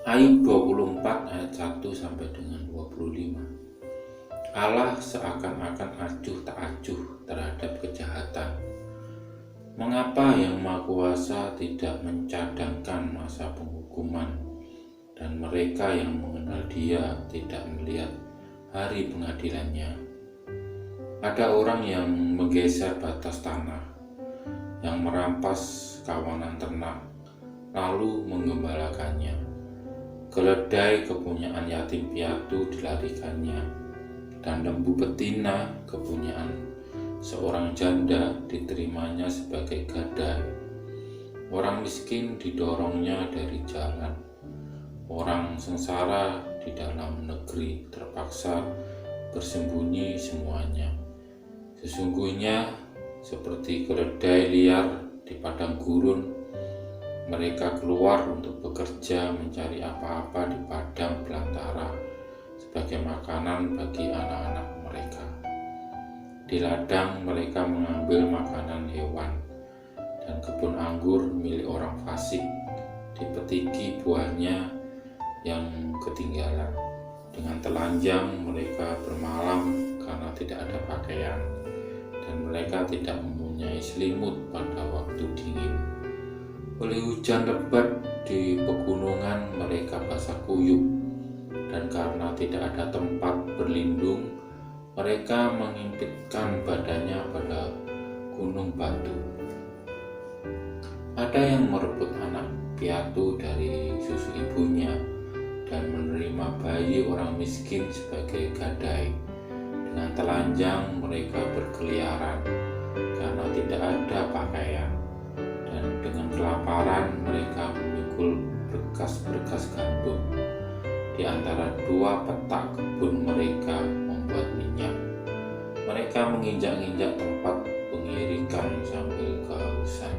Ayub 24 ayat 1 sampai dengan 25. Allah seakan-akan acuh tak acuh terhadap kejahatan. Mengapa Yang Maha Kuasa tidak mencadangkan masa penghukuman, dan mereka yang mengenal Dia tidak melihat hari pengadilannya? Ada orang yang menggeser batas tanah, yang merampas kawanan ternak, lalu menggembalakannya. Keledai kepunyaan yatim piatu dilarikannya, dan lembu betina kepunyaan seorang janda diterimanya sebagai gadai. Orang miskin didorongnya dari jalan. Orang sengsara di dalam negeri terpaksa bersembunyi semuanya. Sesungguhnya seperti keledai liar di padang gurun, mereka keluar untuk bekerja mencari apa-apa di padang belantara sebagai makanan bagi anak-anak mereka. Di ladang mereka mengambil makanan hewan, dan kebun anggur milik orang fasik dipetiki buahnya yang ketinggalan. Dengan telanjang mereka bermalam karena tidak ada pakaian, dan mereka tidak mempunyai selimut pada waktu dingin. Oleh hujan lebat di pegunungan mereka basah kuyup, dan karena tidak ada tempat berlindung, mereka mengimpitkan badannya pada gunung batu. Ada yang merebut anak piatu dari susu ibunya dan menerima bayi orang miskin sebagai gadai. Dengan telanjang mereka berkeliaran karena tidak ada pakaian, dan dengan kelaparan mereka memikul berkas-berkas gandum. Di antara dua petak kebun mereka membuat minyak. Mereka menginjak-injak tempat pengirikan sambil kehausan.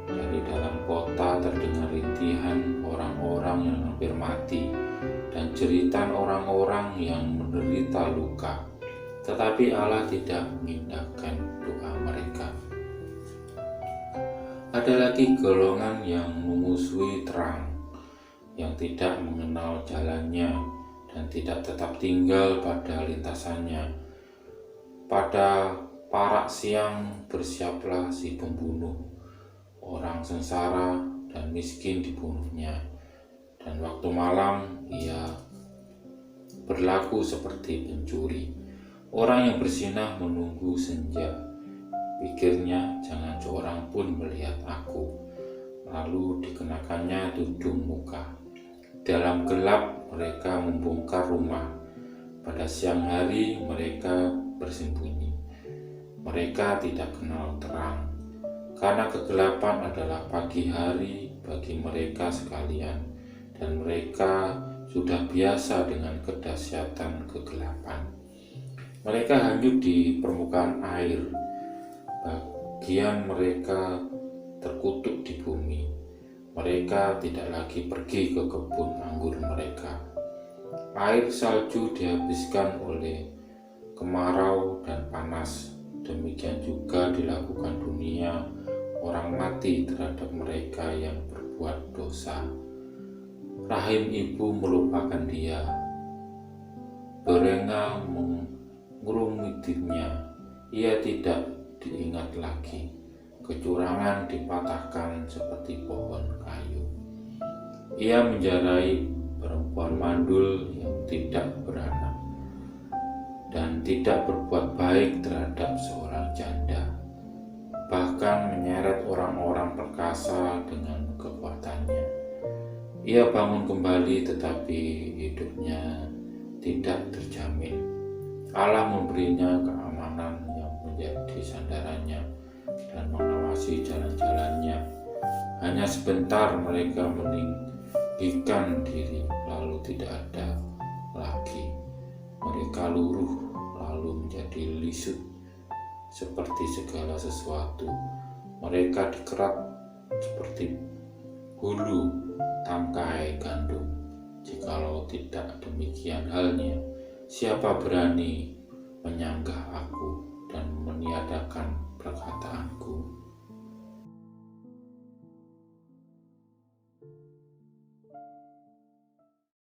Dari dalam kota terdengar rintihan orang-orang yang hampir mati dan jeritan orang-orang yang menderita luka. Tetapi Allah tidak mengindahkan doa mereka. Ada lagi golongan yang memusuhi terang, yang tidak mengenal jalannya dan tidak tetap tinggal pada lintasannya. Pada parak siang bersiaplah si pembunuh, orang sengsara dan miskin dibunuhnya, dan waktu malam ia berlaku seperti pencuri. Orang yang bersinah menunggu senja, pikirnya jangan seorang pun melihat aku, lalu dikenakannya tudung muka. Dalam gelap mereka membongkar rumah, pada siang hari mereka bersembunyi. Mereka tidak kenal terang, karena kegelapan adalah pagi hari bagi mereka sekalian, dan mereka sudah biasa dengan kedahsyatan kegelapan. Mereka hanyut di permukaan air, bagian mereka terkutuk di bumi. Mereka tidak lagi pergi ke kebun anggur mereka. Air salju dihabiskan oleh kemarau dan panas. Demikian juga dilakukan dunia orang mati terhadap mereka yang berbuat dosa. Rahim ibu melupakan dia, berenga mengurumitinya, ia tidak diingat lagi. Kecurangan dipatahkan seperti pohon kayu. Ia menjarai perempuan mandul yang tidak beranak, dan tidak berbuat baik terhadap seorang janda, bahkan menyeret orang-orang perkasa dengan kekuatannya. Ia bangun kembali tetapi hidupnya tidak terjamin. Allah memberinya keamanan yang menjadi sandarannya dan mengawasi jalan-jalannya. Hanya sebentar mereka meninggikan diri, lalu tidak ada lagi. Mereka luruh lalu menjadi lisut seperti segala sesuatu. Mereka dikerat seperti hulu tangkai gandum. Jikalau tidak demikian halnya, siapa berani menyanggah aku dan meniadakan perkataanku?